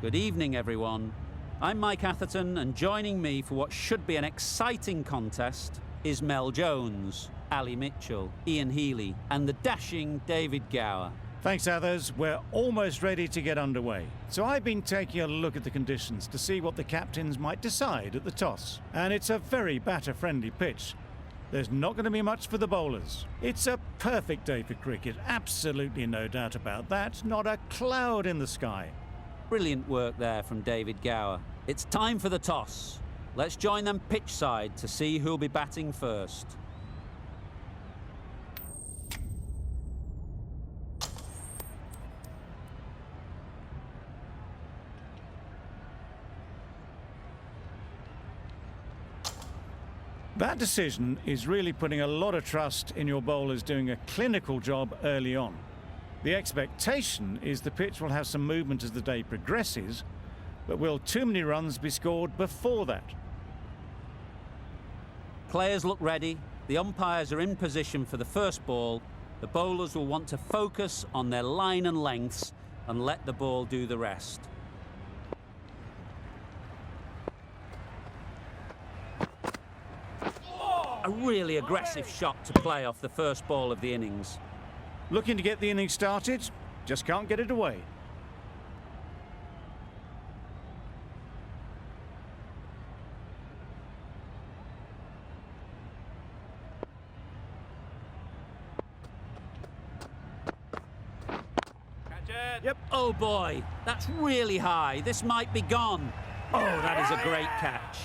Good evening, everyone. I'm Mike Atherton, and joining me for what should be an exciting contest is Mel Jones, Ali Mitchell, Ian Healy, and the dashing David Gower. Thanks, others. We're almost ready to get underway. So I've been taking a look at the conditions to see what the captains might decide at the toss. And it's a very batter-friendly pitch. There's not going to be much for the bowlers. It's a perfect day for cricket, absolutely no doubt about that. Not a cloud in the sky. Brilliant work there from David Gower. It's time for the toss. Let's join them pitch side to see who'll be batting first. That decision is really putting a lot of trust in your bowlers doing a clinical job early on. The expectation is the pitch will have some movement as the day progresses, but will too many runs be scored before that? Players look ready, the umpires are in position for the first ball, the bowlers will want to focus on their line and lengths and let the ball do the rest. A really aggressive shot to play off the first ball of the innings. Looking to get the innings started, just can't get it away. Catch it. Yep. Oh boy, that's really high. This might be gone. Oh, that is a great catch.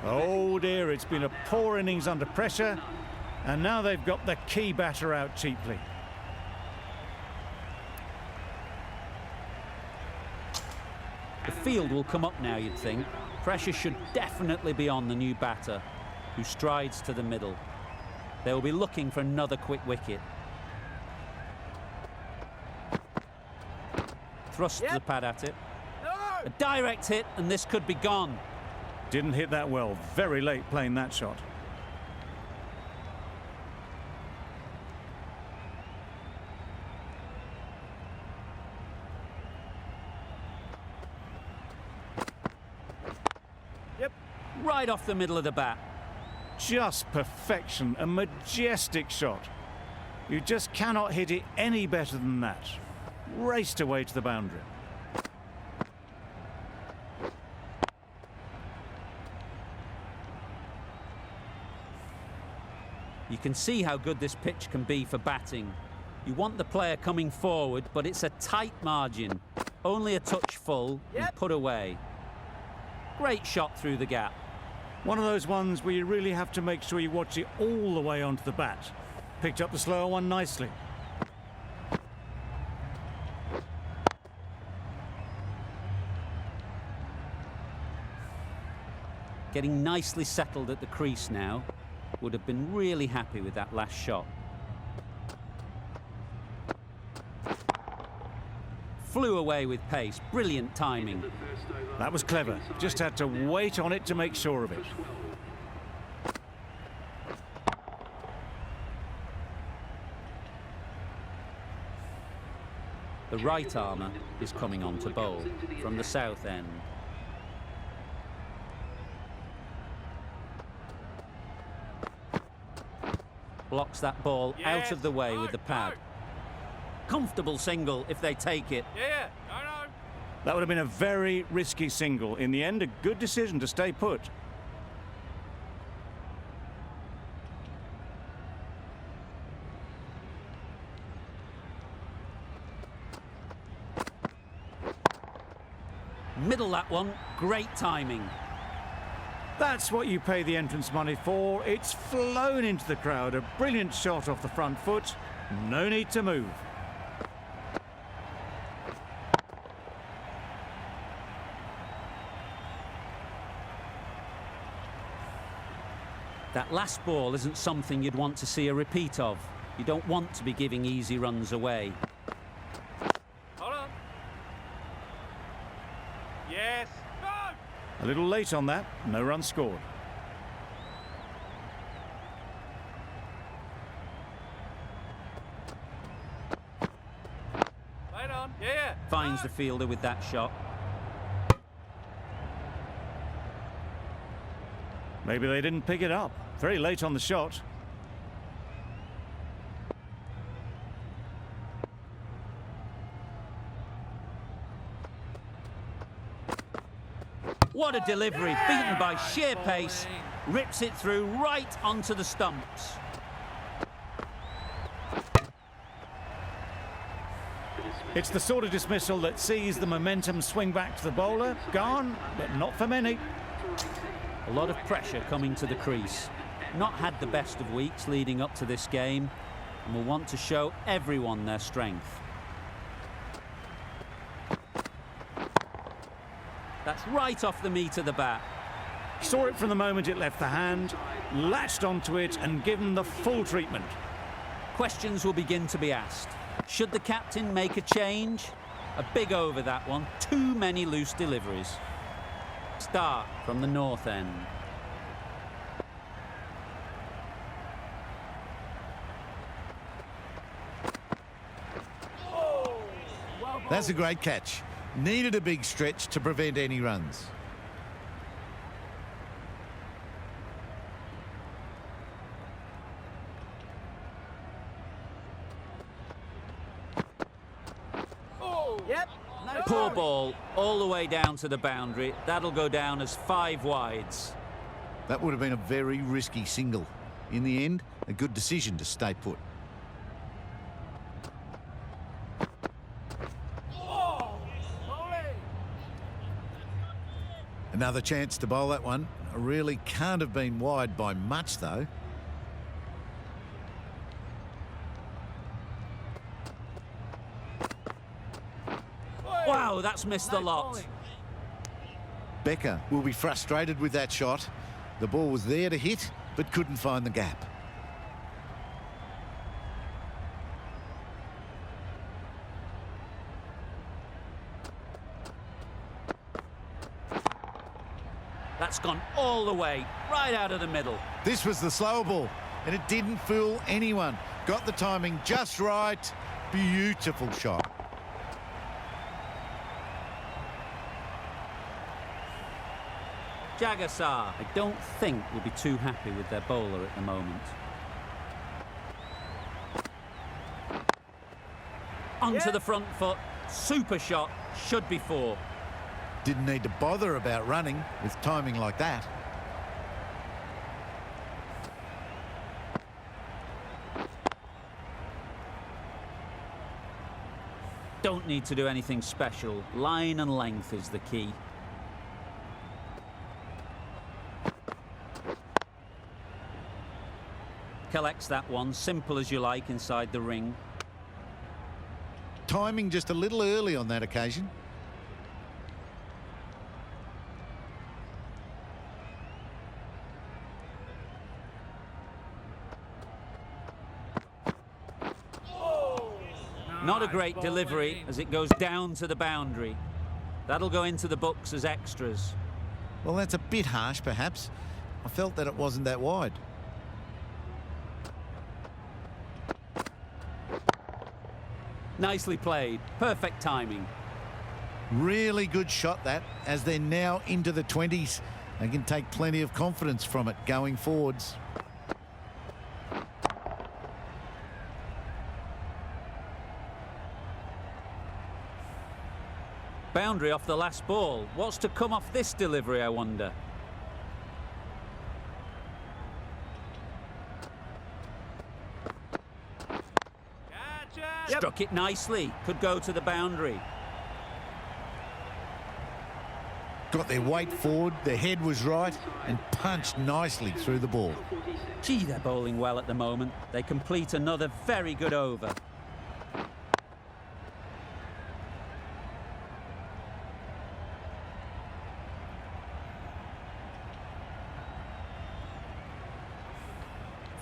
Oh dear, it's been a poor innings under pressure, and now they've got the key batter out cheaply. The field will come up now, you'd think. Pressure should definitely be on the new batter, who strides to the middle. They will be looking for another quick wicket. Thrust the pad at it. A direct hit, and this could be gone. Didn't hit that well, very late playing that shot. Yep, right off the middle of the bat. Just perfection, a majestic shot. You just cannot hit it any better than that. Raced away to the boundary. You can see how good this pitch can be for batting. You want the player coming forward, but it's a tight margin. Only a touch full and put away. Great shot through the gap. One of those ones where you really have to make sure you watch it all the way onto the bat. Picked up the slower one nicely. Getting nicely settled at the crease now. Would have been really happy with that last shot. Flew away with pace. Brilliant timing. That was clever. Just had to wait on it to make sure of it. The right armour is coming on to bowl from the south end. Blocks that ball out of the way with the pad. Comfortable single if they take it. No. That would have been a very risky single. In the end, a good decision to stay put. Middle that one. Great timing. That's what you pay the entrance money for. It's flown into the crowd. A brilliant shot off the front foot. No need to move. That last ball isn't something you'd want to see a repeat of. You don't want to be giving easy runs away. Hold on. Yes. Go! A little late on that, no run scored. Right on. Yeah. Finds the fielder with that shot. Maybe they didn't pick it up. Very late on the shot. What a delivery, beaten by sheer pace, rips it through right onto the stumps. It's the sort of dismissal that sees the momentum swing back to the bowler. Gone, but not for many. A lot of pressure coming to the crease. Not had the best of weeks leading up to this game, and will want to show everyone their strength. That's right off the meat of the bat. Saw it from the moment it left the hand, latched onto it and given the full treatment. Questions will begin to be asked. Should the captain make a change? A big over that one. Too many loose deliveries. Start from the north end. That's a great catch. Needed a big stretch to prevent any runs. Yep. No Poor ball all the way down to the boundary. That'll go down as 5 wides. That would have been a very risky single. In the end, a good decision to stay put. Another chance to bowl that one. Really can't have been wide by much, though. Wow, that's missed the lot. Becker will be frustrated with that shot. The ball was there to hit, but couldn't find the gap. That's gone all the way, right out of the middle. This was the slower ball, and it didn't fool anyone. Got the timing just right. Beautiful shot. Jagasar, I don't think will be too happy with their bowler at the moment. Onto the front foot, super shot, should be 4. Didn't need to bother about running with timing like that. Don't need to do anything special. Line and length is the key. Collects that one, simple as you like, inside the ring. Timing just a little early on that occasion. Not a great delivery as it goes down to the boundary. That'll go into the books as extras. Well, that's a bit harsh, perhaps. I felt that it wasn't that wide. Nicely played. Perfect timing. Really good shot, that, as they're now into the 20s. They can take plenty of confidence from it going forwards. Boundary off the last ball. What's to come off this delivery, I wonder? Gotcha. Struck it nicely. Could go to the boundary. Got their weight forward, their head was right, and punched nicely through the ball. Gee, they're bowling well at the moment. They complete another very good over.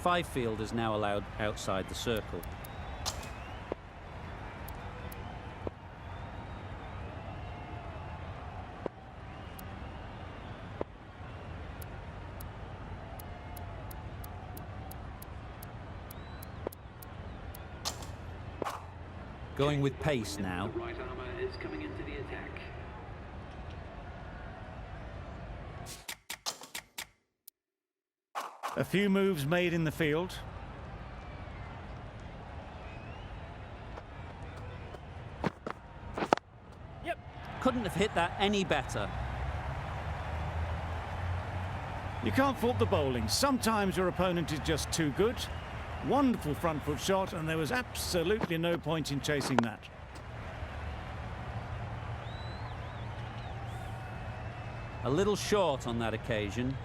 Five fielders now allowed outside the circle. Going with pace now. The right armour is coming into the attack. A few moves made in the field. Yep. Couldn't have hit that any better. You can't fault the bowling. Sometimes your opponent is just too good. Wonderful front foot shot, and there was absolutely no point in chasing that. A little short on that occasion.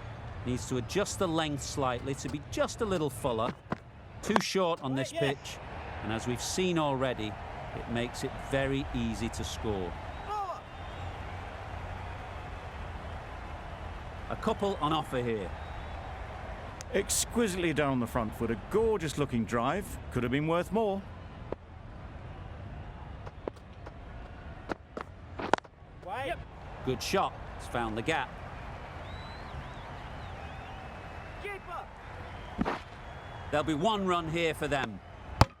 Needs to adjust the length slightly to be just a little fuller. Too short on this pitch, and as we've seen already, it makes it very easy to score. A couple on offer here. Exquisitely done on the front foot. A gorgeous looking drive. Could have been worth more. Yep. Good shot. It's found the gap. Keeper. There'll be one run here for them.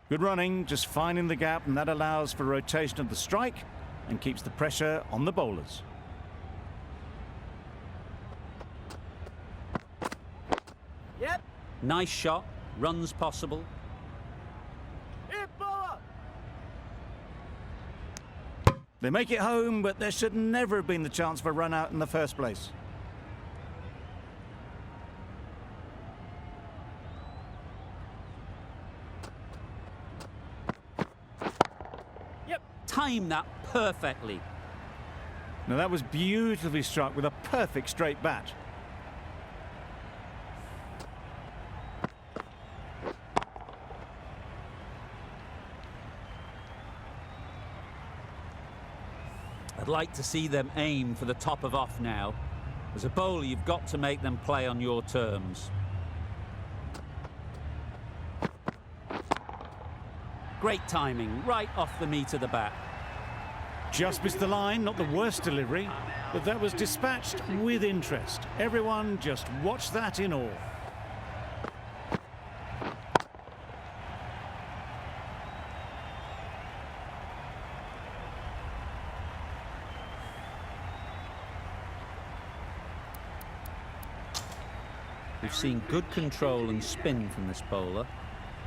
Good running, just finding the gap, and that allows for rotation of the strike and keeps the pressure on the bowlers. Yep. Nice shot. Runs possible. Hit bowler. They make it home, but there should never have been the chance for a run out in the first place. Yep. Time that perfectly. Now that was beautifully struck with a perfect straight bat. I'd like to see them aim for the top of off now. As a bowler, you've got to make them play on your terms. Great timing, right off the meat of the bat. Just missed the line, not the worst delivery, but that was dispatched with interest. Everyone just watched that in awe. We've seen good control and spin from this bowler.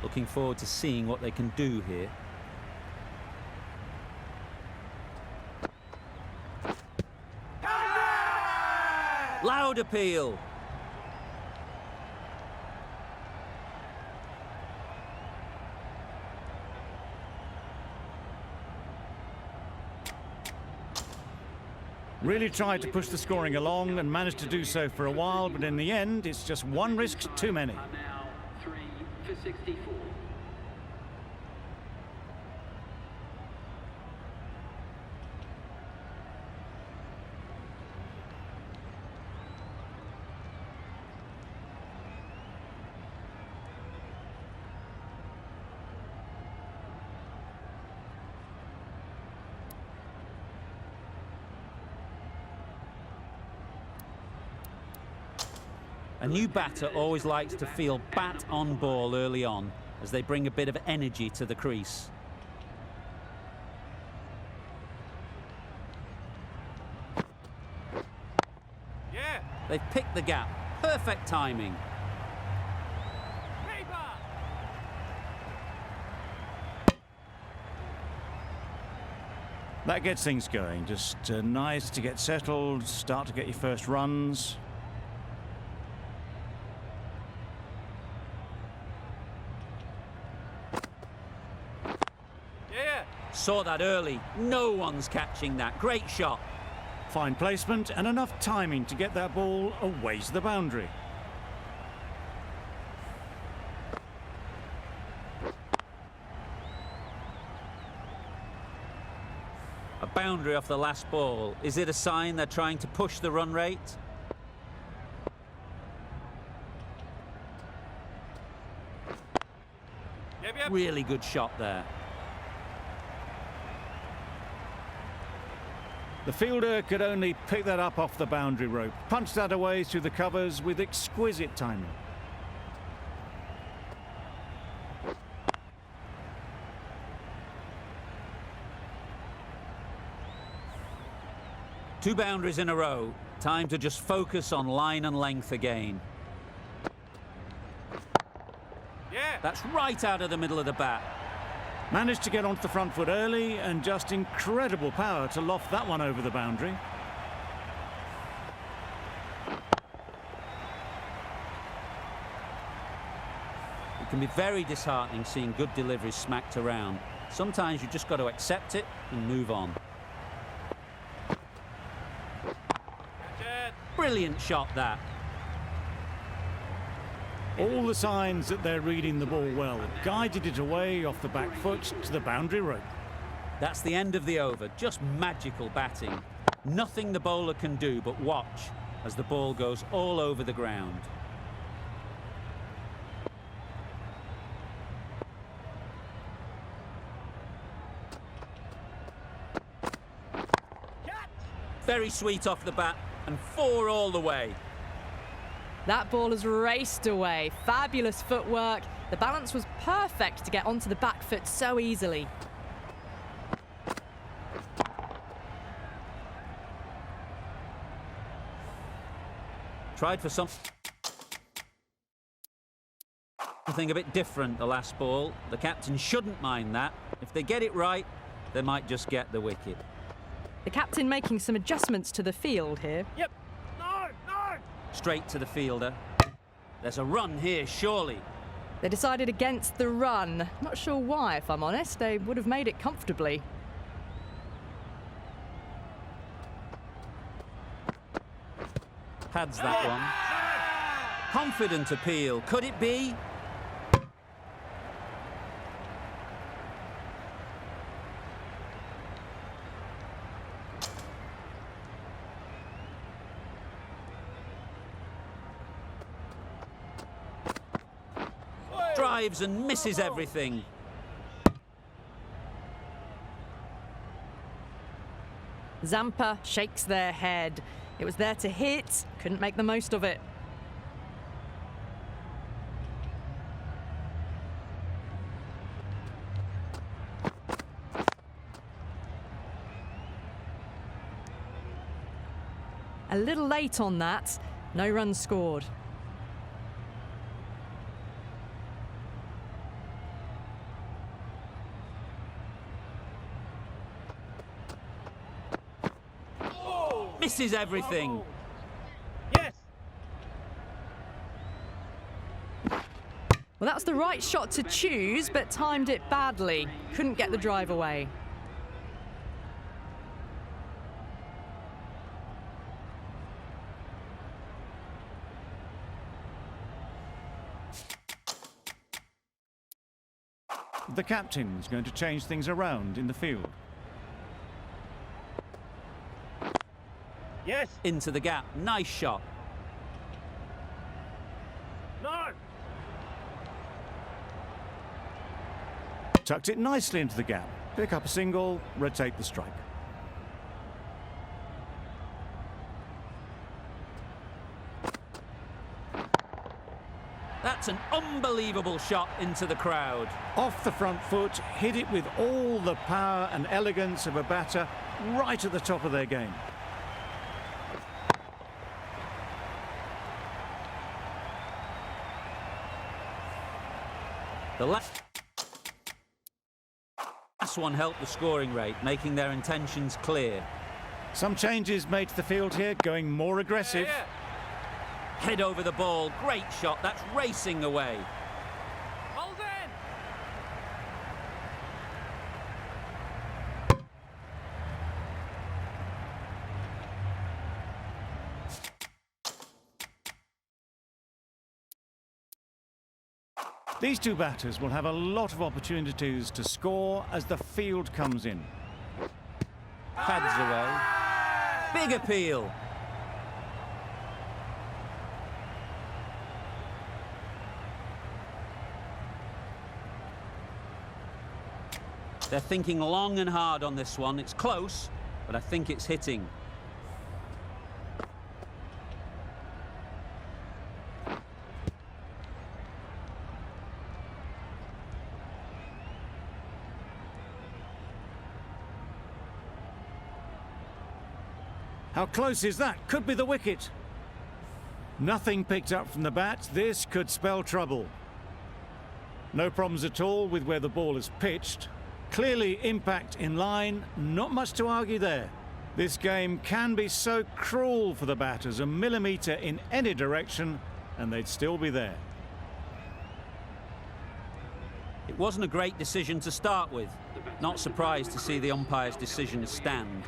Looking forward to seeing what they can do here. Loud appeal. Really tried to push the scoring along and managed to do so for a while, but in the end, it's just one risk too many. Are now 3 for 64. A new batter always likes to feel bat on ball early on, as they bring a bit of energy to the crease. Yeah. They've picked the gap. Perfect timing. Keeper. That gets things going. Just nice to get settled, start to get your first runs. Yeah. Saw that early. No one's catching that. Great shot. Fine placement and enough timing to get that ball away to the boundary. A boundary off the last ball. Is it a sign they're trying to push the run rate? Yep. Yep. Really good shot there. The fielder could only pick that up off the boundary rope, punched that away through the covers with exquisite timing. 2 boundaries in a row. Time to just focus on line and length again. Yeah. That's right out of the middle of the bat. Managed to get onto the front foot early and just incredible power to loft that one over the boundary. It can be very disheartening seeing good deliveries smacked around. Sometimes you just got to accept it and move on. Brilliant shot, that. All the signs that they're reading the ball well. Guided it away off the back foot to the boundary rope. That's the end of the over. Just magical batting. Nothing the bowler can do but watch as the ball goes all over the ground. Very sweet off the bat, and 4 all the way. That ball has raced away. Fabulous footwork. The balance was perfect to get onto the back foot so easily. Tried for something a bit different the last ball. The captain shouldn't mind that. If they get it right, they might just get the wicket. The captain making some adjustments to the field here. Yep. No, no. Straight to the fielder. There's a run here, surely. They decided against the run. Not sure why, if I'm honest. They would have made it comfortably. Pads that one. Confident appeal. Could it be? Drives and misses everything. Zampa shakes their head. It was there to hit, couldn't make the most of it. A little late on that, no runs scored. Misses everything. Yes. Well, that was the right shot to choose, but timed it badly. Couldn't get the drive away. The captain's going to change things around in the field. Yes. Into the gap. Nice shot. No. Tucked it nicely into the gap. Pick up a single, rotate the strike. That's an unbelievable shot into the crowd. Off the front foot, hit it with all the power and elegance of a batter right at the top of their game. The last one helped the scoring rate, making their intentions clear. Some changes made to the field here, going more aggressive. Yeah. Head over the ball. Great shot. That's racing away. Hold in. These two batters will have a lot of opportunities to score as the field comes in. Pads away. Big appeal. They're thinking long and hard on this one. It's close, but I think it's hitting. How close is that? Could be the wicket. Nothing picked up from the bat. This could spell trouble. No problems at all with where the ball is pitched. Clearly impact in line. Not much to argue there. This game can be so cruel for the batters. A millimetre in any direction and they'd still be there. It wasn't a great decision to start with. Not surprised to see the umpire's decision stand.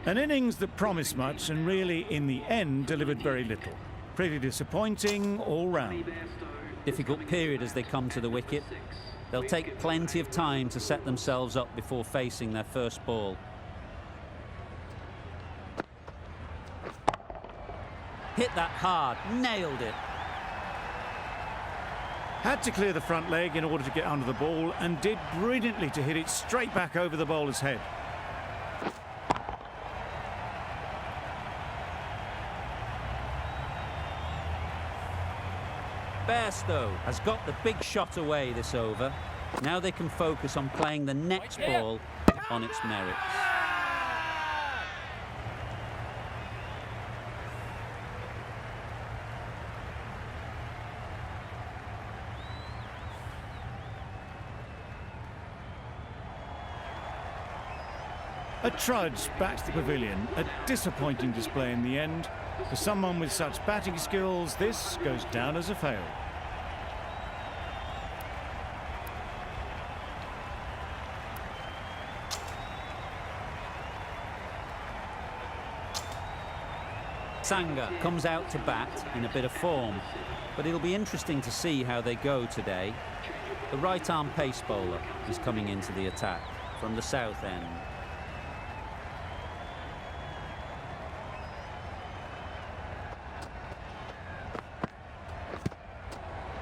An innings that promised much and really in the end delivered very little. Pretty disappointing all round. Difficult period as they come to the wicket. They'll take plenty of time to set themselves up before facing their first ball. Hit that hard, nailed it. Had to clear the front leg in order to get under the ball and did brilliantly to hit it straight back over the bowler's head. Bairstow has got the big shot away this over. Now they can focus on playing the next ball on its merits. A trudge back to the pavilion. A disappointing display in the end. For someone with such batting skills, this goes down as a fail. Sangha comes out to bat in a bit of form, but it'll be interesting to see how they go today. The right-arm pace bowler is coming into the attack from the south end.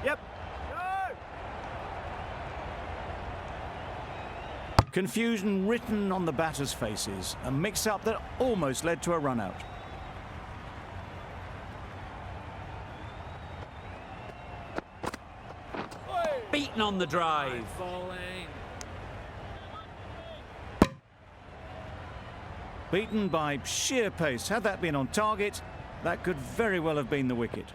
Yep. Go! Confusion written on the batters' faces. A mix-up that almost led to a run-out. Beaten on the drive. Bowling. Beaten by sheer pace. Had that been on target, that could very well have been the wicket.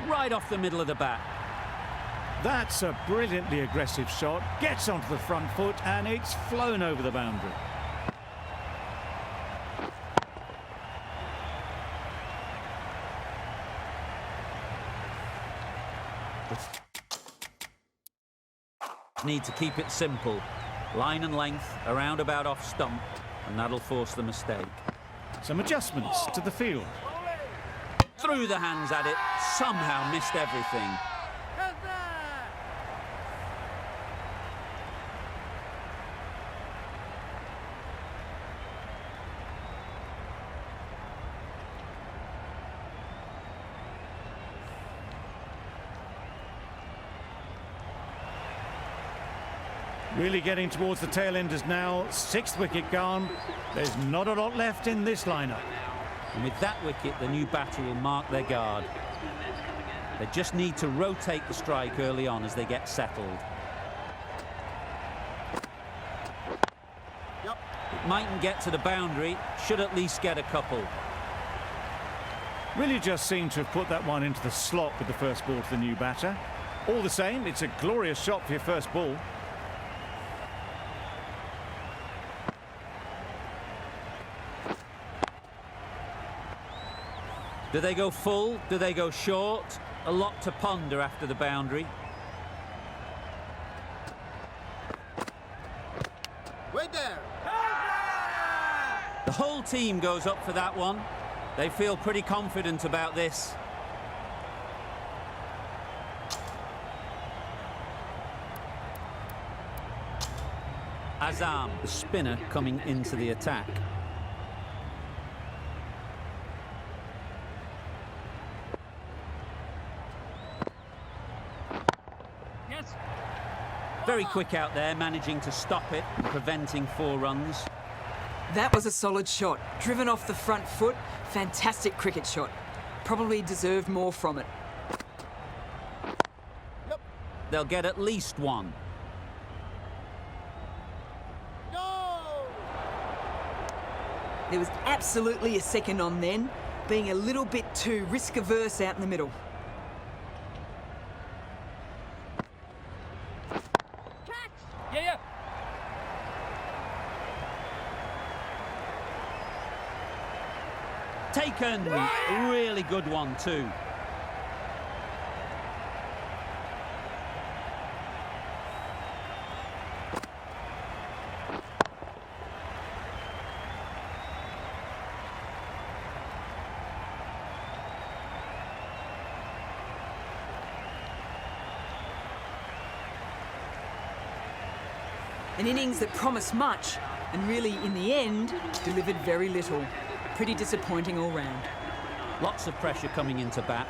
Right off the middle of the bat. That's a brilliantly aggressive shot. Gets onto the front foot and it's flown over the boundary. Need to keep it simple. Line and length, around about off stump, and that'll force the mistake. Some adjustments to the field. Threw the hands at it, somehow missed everything. Really getting towards the tail enders now. Sixth wicket gone. There's not a lot left in this lineup. And with that wicket, the new batter will mark their guard. They just need to rotate the strike early on as they get settled. It mightn't get to the boundary, should at least get a couple. Really just seemed to have put that one into the slot with the first ball to the new batter. All the same, it's a glorious shot for your first ball. Do they go full? Do they go short? A lot to ponder after the boundary. Wait there. The whole team goes up for that one. They feel pretty confident about this. Azam, the spinner, coming into the attack. Very quick out there, managing to stop it and preventing 4 runs. That was a solid shot. Driven off the front foot. Fantastic cricket shot. Probably deserved more from it. they'll get at least one. There was absolutely a second on then, being a little bit too risk-averse out in the middle. Yeah. Taken! A really good one too. An innings that promised much and really, in the end, delivered very little. Pretty disappointing all round. Lots of pressure coming into bat.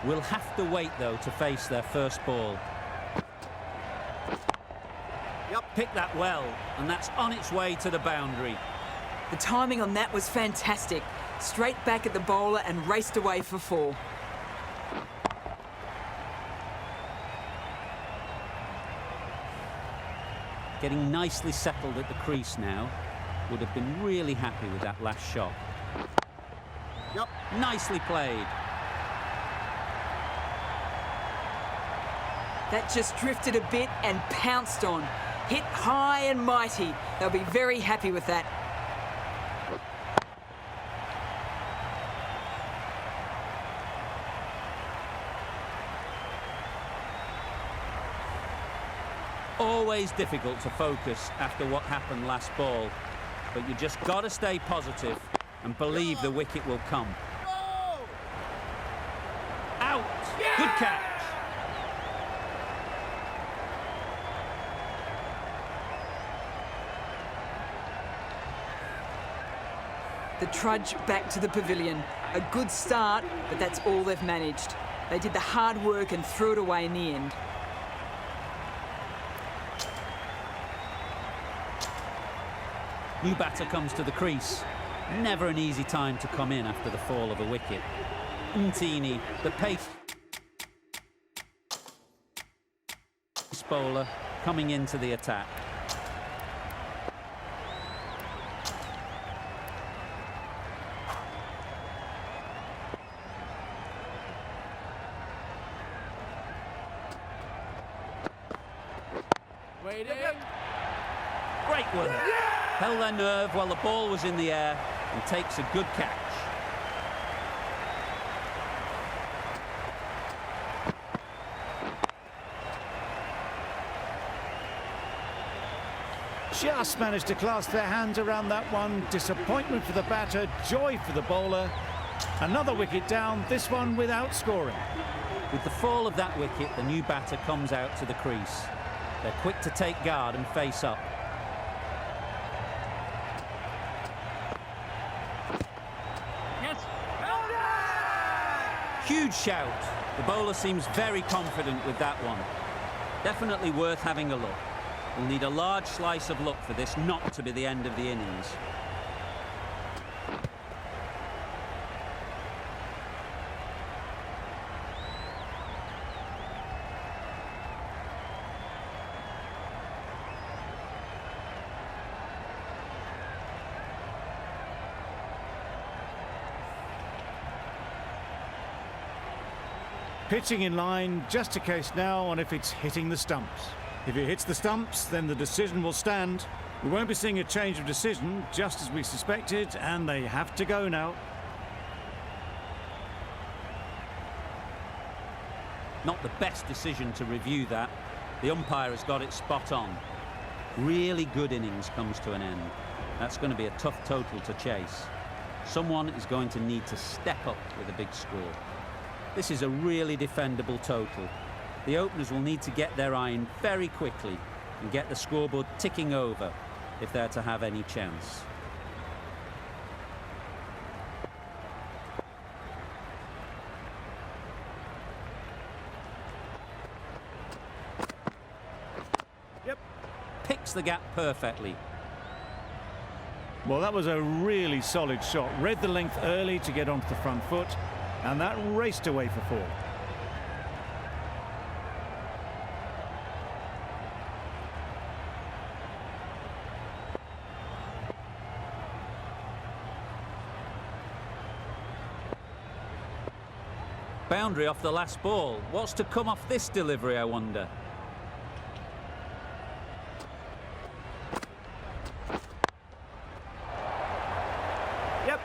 Will have to wait, though, to face their first ball. Yep. Pick that well, and that's on its way to the boundary. The timing on that was fantastic. Straight back at the bowler and raced away for 4. Getting nicely settled at the crease now. Would have been really happy with that last shot. Yep. Nicely played. That just drifted a bit and pounced on. Hit high and mighty. They'll be very happy with that. Always difficult to focus after what happened last ball, but you just got to stay positive and believe the wicket will come. Out! Good catch! The trudge back to the pavilion. A good start, but that's all they've managed. They did the hard work and threw it away in the end. New batter comes to the crease. Never an easy time to come in after the fall of a wicket. Ntini, the pace bowler, coming into the attack. Waiting. Great work. Held their nerve while the ball was in the air and takes a good catch. Just managed to clasp their hands around that one. Disappointment for the batter, joy for the bowler. Another wicket down, this one without scoring. With the fall of that wicket, the new batter comes out to the crease. They're quick to take guard and face up. Huge shout. The bowler seems very confident with that one. Definitely worth having a look. We'll need a large slice of luck for this not to be the end of the innings. Pitching in line, just a case now on if it's hitting the stumps. If it hits the stumps, then the decision will stand. We won't be seeing a change of decision, just as we suspected, and they have to go now. Not the best decision to review that. The umpire has got it spot on. Really good innings comes to an end. That's going to be a tough total to chase. Someone is going to need to step up with a big score. This is a really defendable total. The openers will need to get their iron very quickly and get the scoreboard ticking over if they're to have any chance. Yep. Picks the gap perfectly. Well, that was a really solid shot. Read the length early to get onto the front foot, and that raced away for 4. boundary off the last ball. What's to come off this delivery, I wonder? Yep.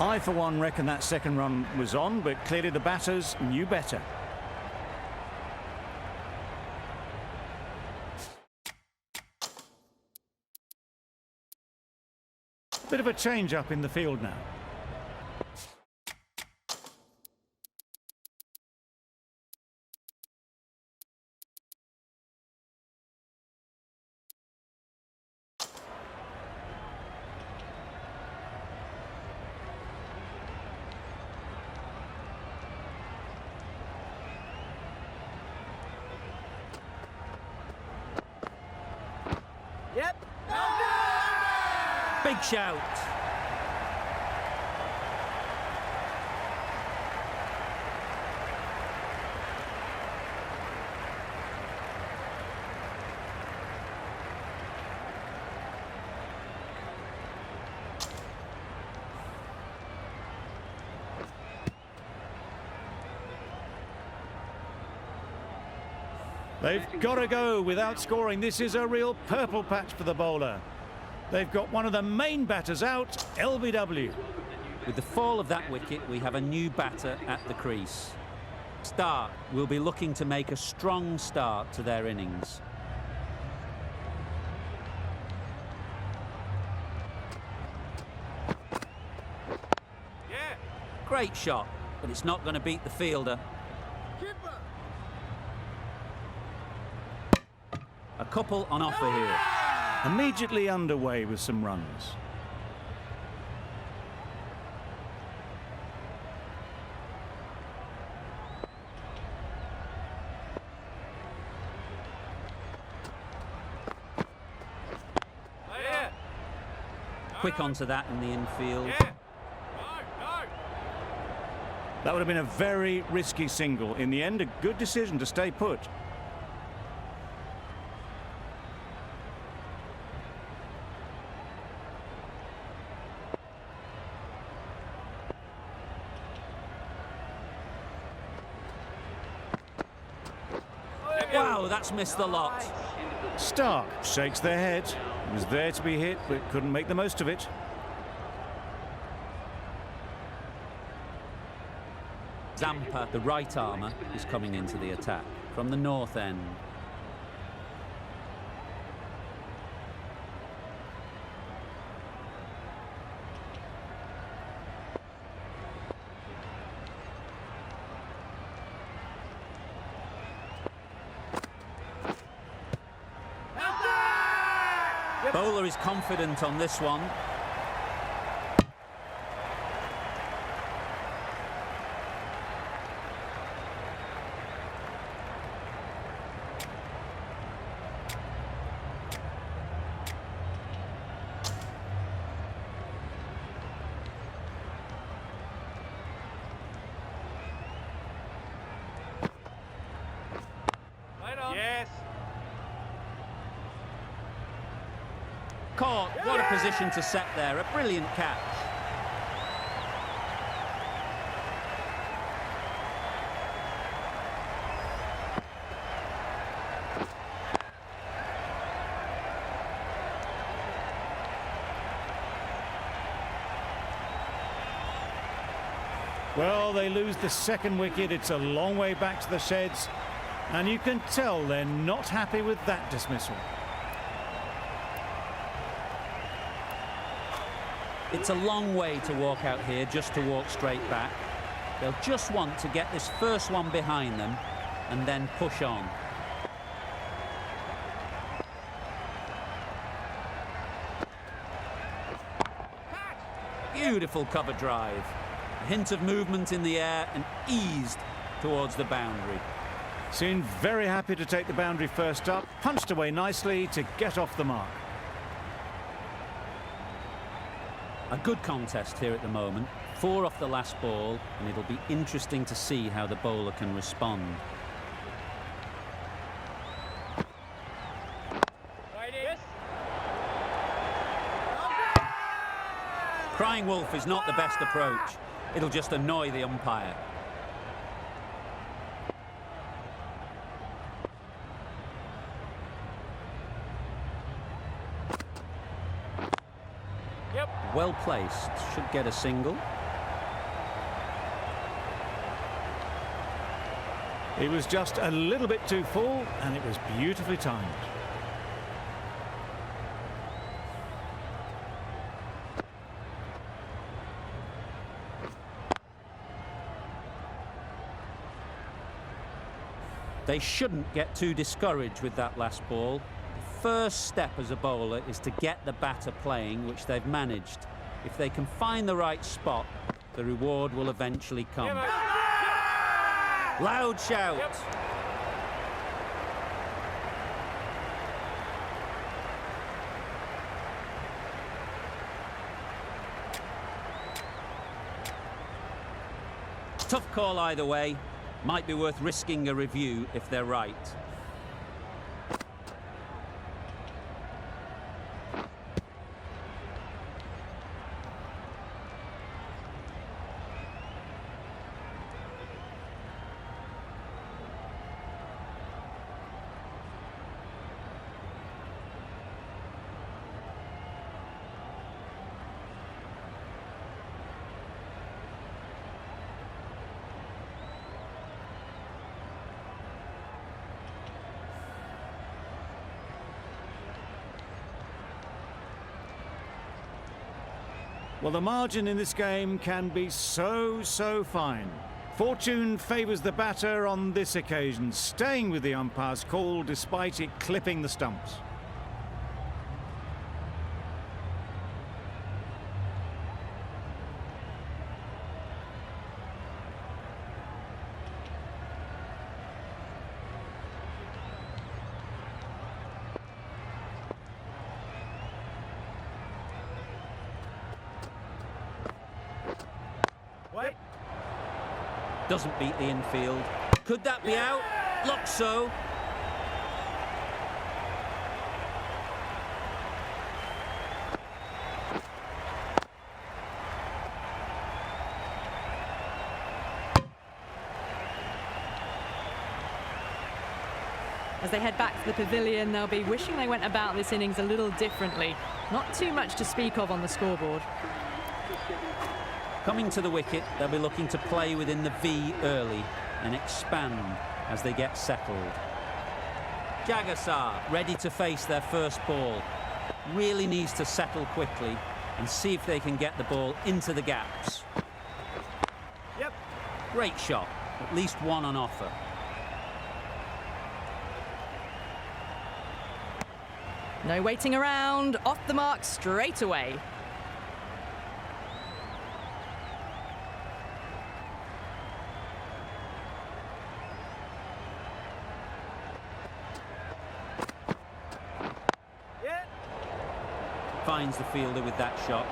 I, for one, reckon that second run was on, but clearly the batters knew better. Bit of a change-up in the field now. Yep. Big shout. They've got to go without scoring. This is a real purple patch for the bowler. They've got one of the main batters out, LBW. With the fall of that wicket, we have a new batter at the crease. Stark will be looking to make a strong start to their innings. Yeah. Great shot, but it's not going to beat the fielder. Keeper. A couple on offer here. Immediately underway with some runs. Yeah. Quick onto that in the infield. Yeah. No. That would have been a very risky single. In the end, a good decision to stay put. Wow, that's missed the lot. Stark shakes their head. It was there to be hit, but couldn't make the most of it. Zampa, the right armour, is coming into the attack from the north end. Bowler is confident on this one. Yes. Caught. What a position to set there. A brilliant catch. Well, they lose the second wicket. It's a long way back to the sheds. And you can tell they're not happy with that dismissal. It's a long way to walk out here just to walk straight back. They'll just want to get this first one behind them and then push on. Beautiful cover drive. A hint of movement in the air and eased towards the boundary. Seemed very happy to take the boundary first up. Punched away nicely to get off the mark. A good contest here at the moment. 4 off the last ball, and it'll be interesting to see how the bowler can respond. Crying wolf is not the best approach. It'll just annoy the umpire. Yep. Well placed. Should get a single. He was just a little bit too full, and it was beautifully timed. They shouldn't get too discouraged with that last ball. The first step as a bowler is to get the batter playing, which they've managed. If they can find the right spot, the reward will eventually come. Yeah, mate. Loud shout. Yep. Tough call either way. Might be worth risking a review if they're right. Well, the margin in this game can be so fine. Fortune favours the batter on this occasion, staying with the umpire's call despite it clipping the stumps. Wait. Doesn't beat the infield. Could that be out? Looks so. As they head back to the pavilion, they'll be wishing they went about this innings a little differently. Not too much to speak of on the scoreboard. Coming to the wicket, they'll be looking to play within the V early and expand as they get settled. Jagasar ready to face their first ball. Really needs to settle quickly and see if they can get the ball into the gaps. Yep. Great shot, at least one on offer. No waiting around, off the mark straight away. Yeah. Finds the fielder with that shot.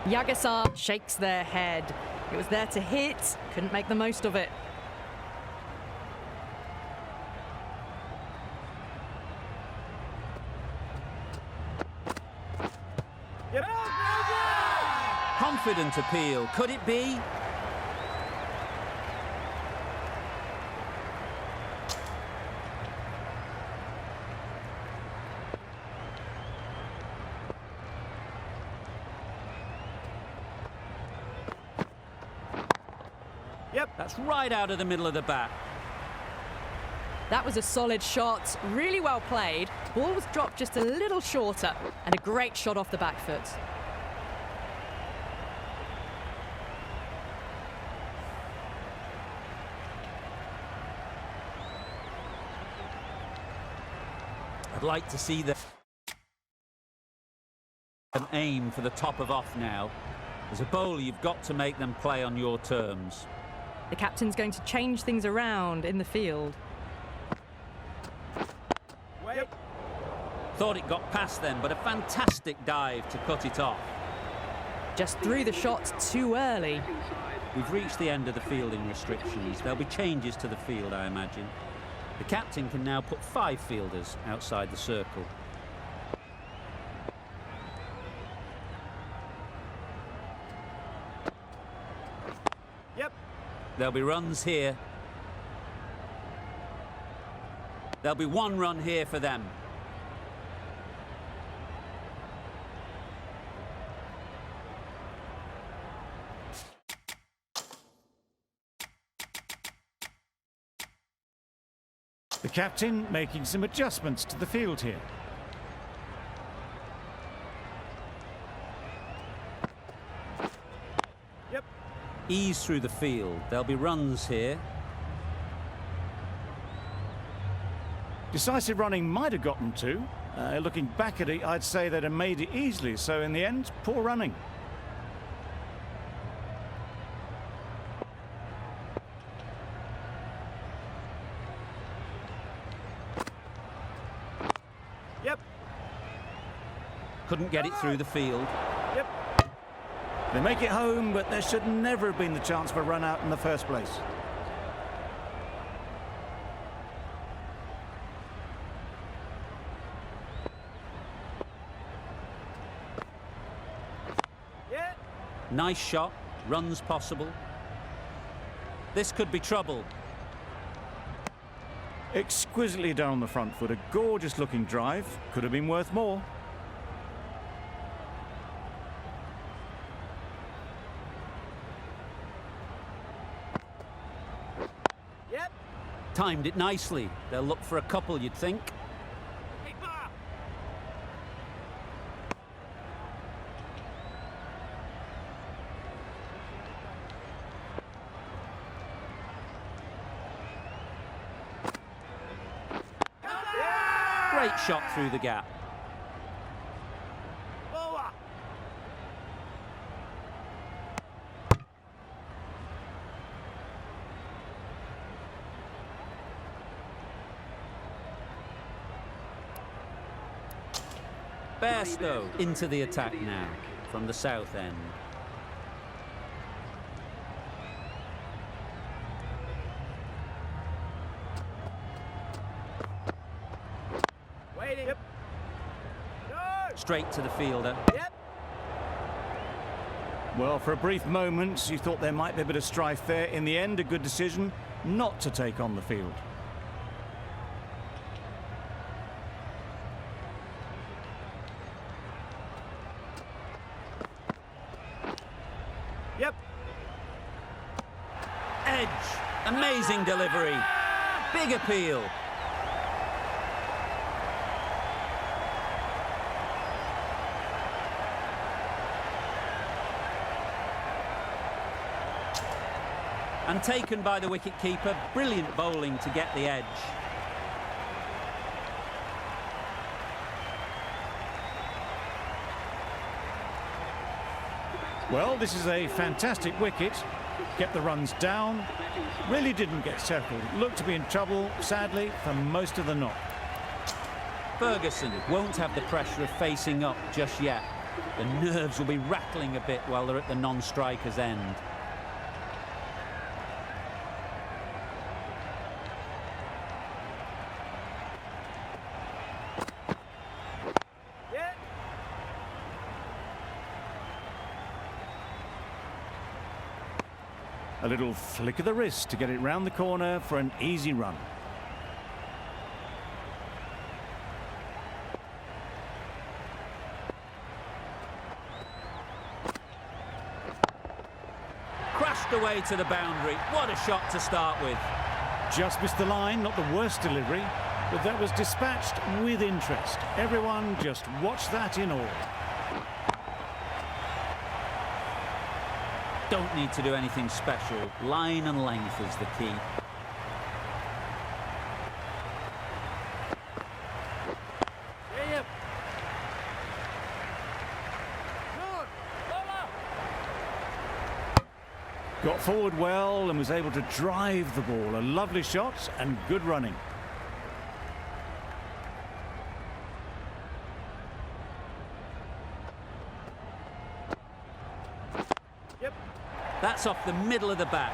Jagasar shakes their head. It was there to hit, couldn't make the most of it. Yep. Confident appeal, could it be? Yep. That's right out of the middle of the bat. That was a solid shot, really well played. Ball was dropped just a little shorter, and a great shot off the back foot. I'd like to see them aim for the top of off now. As a bowler, you've got to make them play on your terms. The captain's going to change things around in the field. Wait. Thought it got past them, but a fantastic dive to cut it off. Just threw the shot too early. We've reached the end of the fielding restrictions. There'll be changes to the field, I imagine. The captain can now put 5 fielders outside the circle. There'll be runs here. There'll be one run here for them. The captain making some adjustments to the field here. Yep. Ease through the field. There'll be runs here. Decisive running might have gotten two. Looking back at it, I'd say they'd have made it easily. So in the end, poor running. Yep. Couldn't get it through the field. Yep. They make it home, but there should never have been the chance for a run out in the first place. Yeah. Nice shot. Runs possible. This could be trouble. Exquisitely down the front foot. A gorgeous looking drive. Could have been worth more. Yep. Timed it nicely. They'll look for a couple, you'd think. Hey, Bob. Great shot through the gap. Over. Bairstow into the attack now from the south end. Waiting. Yep. Go. Straight to the fielder. Yep. Well, for a brief moment, you thought there might be a bit of strife there. In the end, a good decision not to take on the field. Yep. Edge. Amazing delivery. Big appeal. And taken by the wicketkeeper. Brilliant bowling to get the edge. Well, this is a fantastic wicket. Kept the runs down. Really didn't get settled. Looked to be in trouble, sadly, for most of the knock. Ferguson won't have the pressure of facing up just yet. The nerves will be rattling a bit while they're at the non-striker's end. Yeah. A little flick of the wrist to get it round the corner for an easy run. Crashed away to the boundary. What a shot to start with. Just missed the line, not the worst delivery, but that was dispatched with interest. Everyone just watched that in awe. Don't need to do anything special. Line and length is the key. Yeah. Yep. Good. Over. Got forward well and was able to drive the ball. A lovely shot and good running. Yep. That's off the middle of the bat.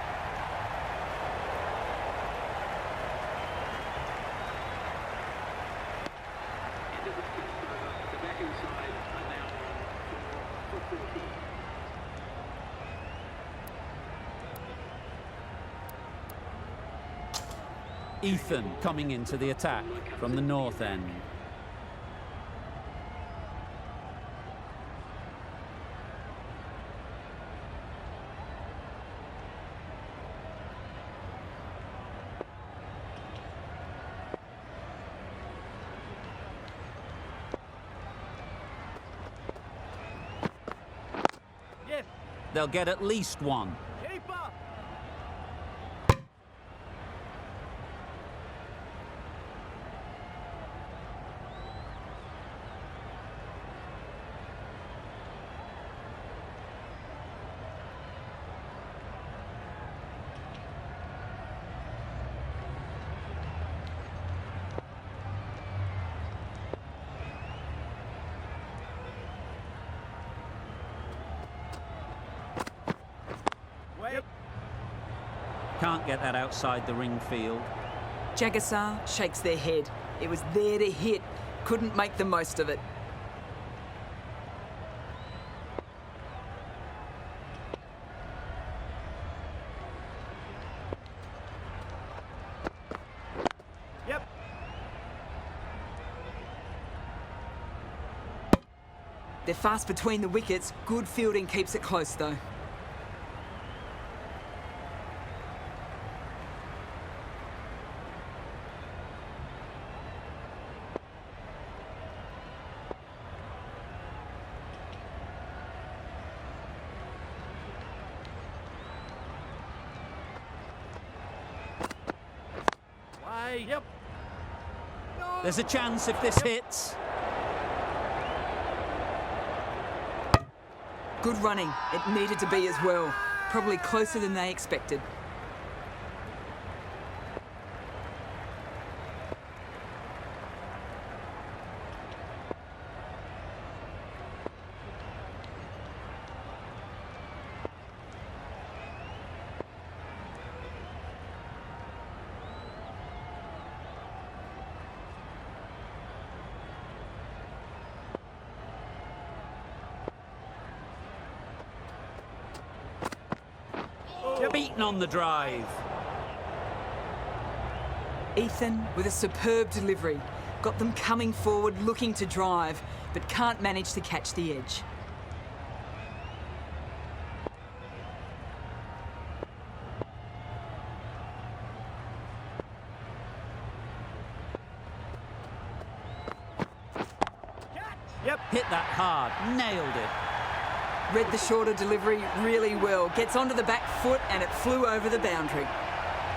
Into the fifth over. The back inside are now on for 40. Ethan coming into the attack from the north end. Yes. They'll get at least one. Keeper. Wait. Can't get that outside the ring field. Jagassar shakes their head. It was there to hit. Couldn't make the most of it. Yep. They're fast between the wickets. Good fielding keeps it close, though. Why? Yep. No. There's a chance if this hits. Good running. It needed to be as well. Probably closer than they expected. Beaten on the drive. Ethan with a superb delivery. Got them coming forward, looking to drive, but can't manage to catch the edge. Yep. Hit that hard. Nailed it. Read the shorter delivery really well. Gets onto the back foot and it flew over the boundary.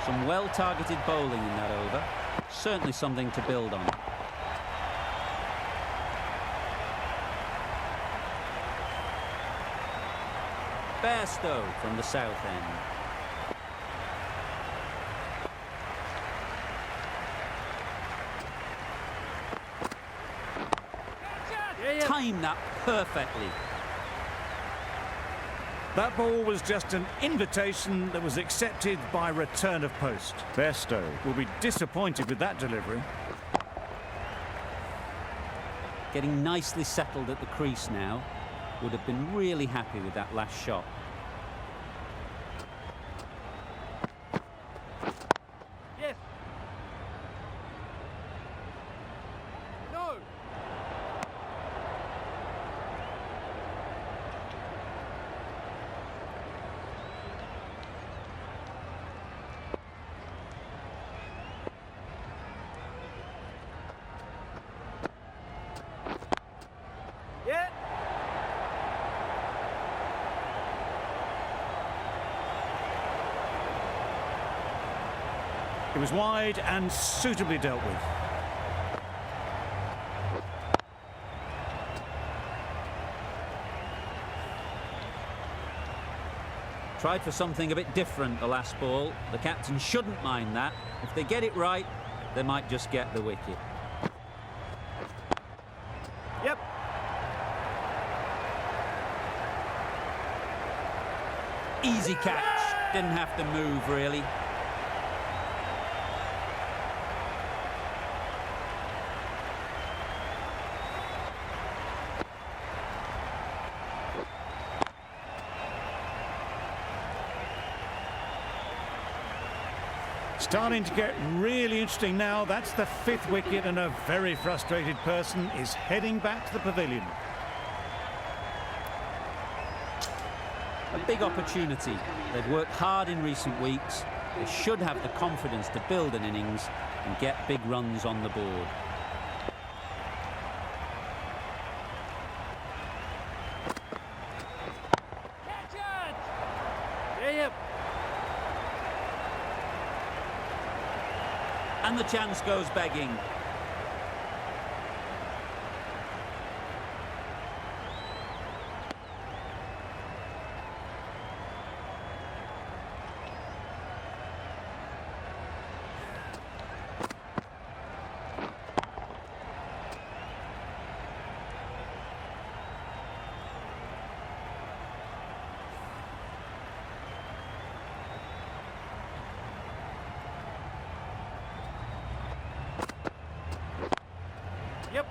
Some well-targeted bowling in that over. Certainly something to build on. Bairstow from the south end. Timed that perfectly. That ball was just an invitation that was accepted by return of post. Bairstow will be disappointed with that delivery. Getting nicely settled at the crease now. Would have been really happy with that last shot. Yes. No. Yeah. It was wide and suitably dealt with. Tried for something a bit different the last ball. The captain shouldn't mind that. If they get it right, they might just get the wicket. Yep. Easy catch. Didn't have to move, really. Starting to get really interesting now. That's the 5th wicket, and a very frustrated person is heading back to the pavilion. A big opportunity. They've worked hard in recent weeks. They should have the confidence to build an innings and get big runs on the board. Catch it! Yep. And the chance goes begging. Yep.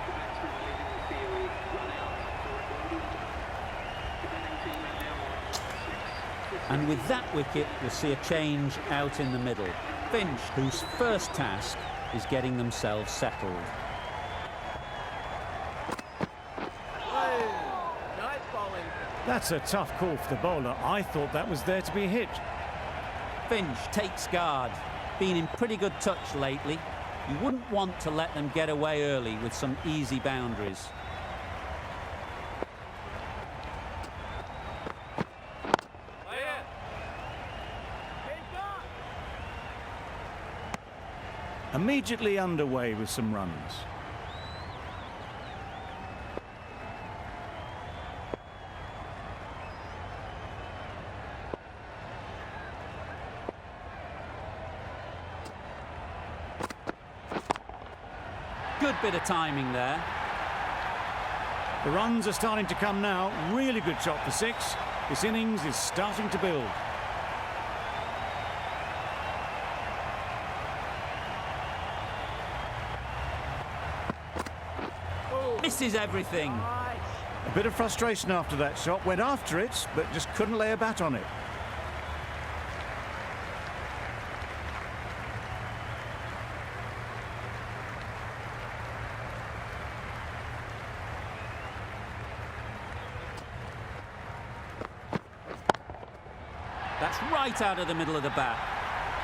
The batsmen are leaving the field. Run out for a ball. Defending team are now on 6. And with that wicket, we'll see a change out in the middle. Finch, whose first task is getting themselves settled. Hey, nice bowling. That's a tough call for the bowler. I thought that was there to be hit. Finch takes guard. Been in pretty good touch lately. You wouldn't want to let them get away early with some easy boundaries. Yeah. Keep going. Immediately underway with some runs. Good bit of timing there. The runs are starting to come now. Really good shot for 6. This innings is starting to build. Misses everything. Nice. A bit of frustration after that shot. Went after it, but just couldn't lay a bat on it. That's right out of the middle of the bat.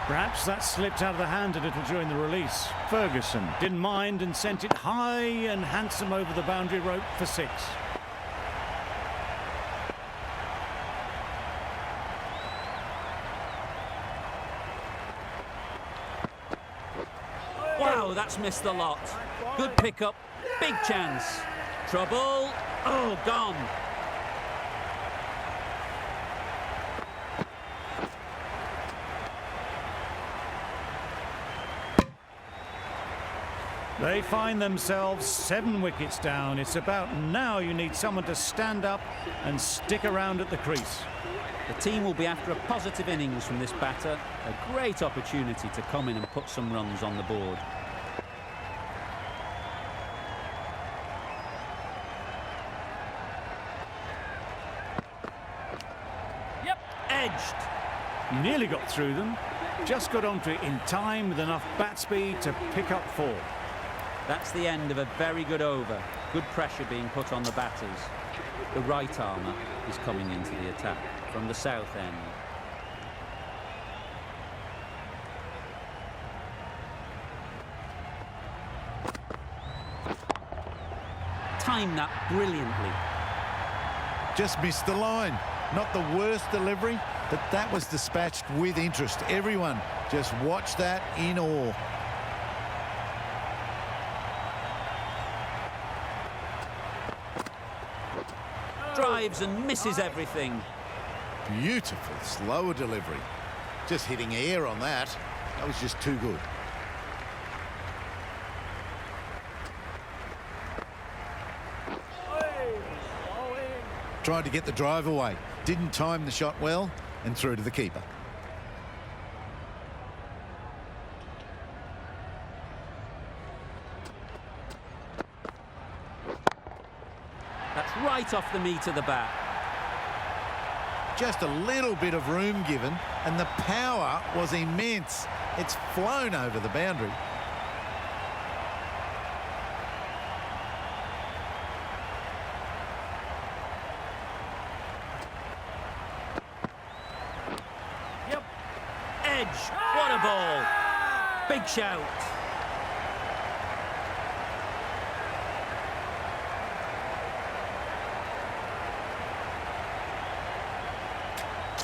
Perhaps that slipped out of the hand a little during the release. Ferguson didn't mind and sent it high and handsome over the boundary rope for 6. Wow, that's missed a lot. Good pickup. Big chance. Trouble. Oh, gone. They find themselves 7 wickets down. It's about now you need someone to stand up and stick around at the crease. The team will be after a positive innings from this batter. A great opportunity to come in and put some runs on the board. Yep. Edged. Nearly got through them. Just got onto it in time with enough bat speed to pick up 4. That's the end of a very good over. Good pressure being put on the batters. The right armour is coming into the attack from the south end. Timed that brilliantly. Just missed the line. Not the worst delivery, but that was dispatched with interest. Everyone just watched that in awe. Drives and misses everything. Beautiful slower delivery. Just hitting air on that. That was just too good. Tried to get the drive away. Didn't time the shot well and threw to the keeper. That's right off the meat of the bat. Just a little bit of room given, and the power was immense. It's flown over the boundary. Yep. Edge. What a ball. Big shout.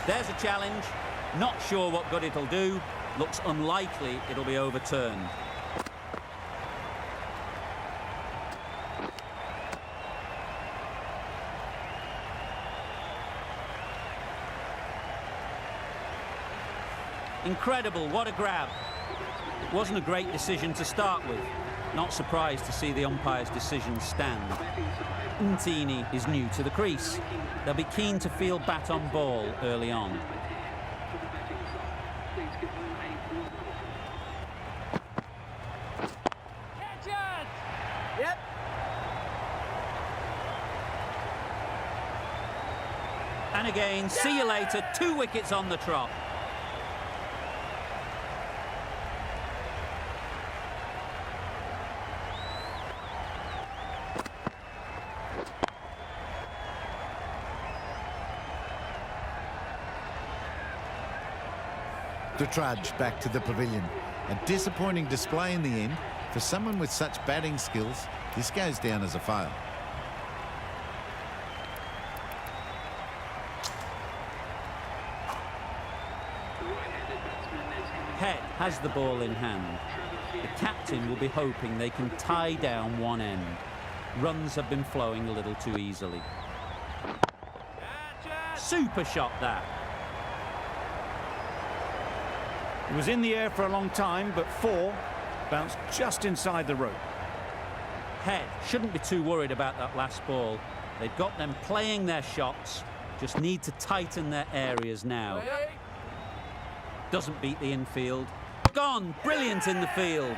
There's a challenge. Not sure what good it'll do. Looks unlikely it'll be overturned. Incredible, what a grab. It wasn't a great decision to start with. Not surprised to see the umpire's decision stand. Ntini is new to the crease. They'll be keen to field bat on ball early on. Catch it! Yep. And again, see you later, 2 wickets on the trot. The trudge back to the pavilion. A disappointing display in the end. For someone with such batting skills, this goes down as a fail. Head has the ball in hand. The captain will be hoping they can tie down one end. Runs have been flowing a little too easily. Super shot that. It was in the air for a long time, but 4 bounced just inside the rope. Head shouldn't be too worried about that last ball. They've got them playing their shots, just need to tighten their areas now. Doesn't beat the infield. Gone, brilliant in the field.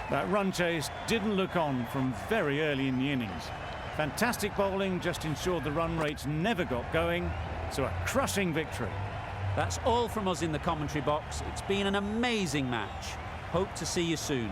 That run chase didn't look on from very early in the innings. Fantastic bowling just ensured the run rates never got going, so a crushing victory. That's all from us in the commentary box. It's been an amazing match. Hope to see you soon.